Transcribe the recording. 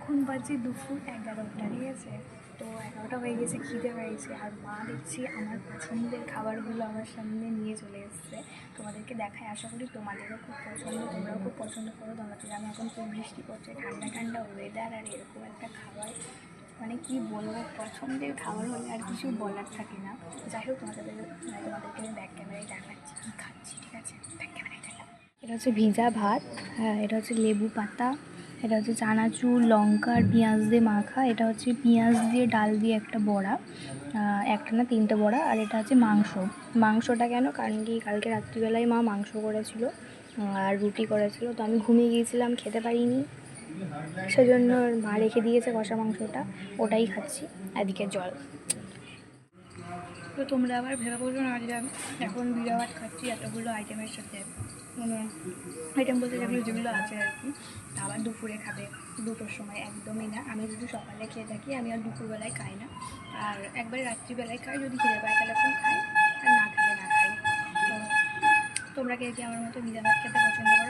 এখন বাজে দুপুর 11টা, ঠিক আছে? তো 11টা হয়ে গেছে, খিদে পেয়েছে। আর মা দেখছি আমার পছন্দের খাবারগুলো আমার সামনে নিয়ে চলে এসছে। তোমাদেরকে দেখায়, আশা করি তোমাদেরও খুব পছন্দ, তোমরাও খুব পছন্দ করো। তোমাদের গ্রামে এখন খুব বৃষ্টি পড়ছে, ঠান্ডা ঠান্ডা ওয়েদার, আর এরকম একটা খাবার মানে কি বলবো, পছন্দের খাবার হলে আর কিছু বলার থাকে না। যাই হোক, তোমাদেরকে আমি ব্যাক ক্যামেরায় দেখাচ্ছি কী খাচ্ছি, ঠিক আছে? ব্যাক ক্যামেরায় দেখা। এটা হচ্ছে ভিজা ভাত, হ্যাঁ, এটা হচ্ছে লেবু পাতা, এটা হচ্ছে চানাচুর, লঙ্কা আর পেঁয়াজ দিয়ে মাখা, এটা হচ্ছে পেঁয়াজ দিয়ে ডাল দিয়ে একটা বড়া, একটা না 3টে বড়া, আর এটা হচ্ছে মাংসটা কেন, কারণ কি কালকে রাত্রিবেলায় মা মাংস করেছিল আর রুটি করেছিল, তো আমি ঘুমিয়ে গিয়েছিলাম, খেতে পারিনি, সেজন্য মা রেখে দিয়েছে কষা মাংসটা, ওটাই খাচ্ছি। এদিকে জল। তো তোমরা আবার ভেবে বলছো না যে এখন বিড়া ভাত খাচ্ছি এতগুলো আইটেমের সাথে, মানে আইটেম বলতে যেগুলো আছে আর কি, আবার দুপুরে খাবে 2টোর সময়, একদমই না। আমি যদি সকালে খেয়ে থাকি আমি আর দুপুরবেলায় খাই না, আর একবারে রাত্রিবেলায় খাই, যদি খেতে পাই তাহলে এখন খাই, আর না খেলে না খাই। তো তোমরা কে আমার মতো বিড়া ভাত খেতে পছন্দ করো?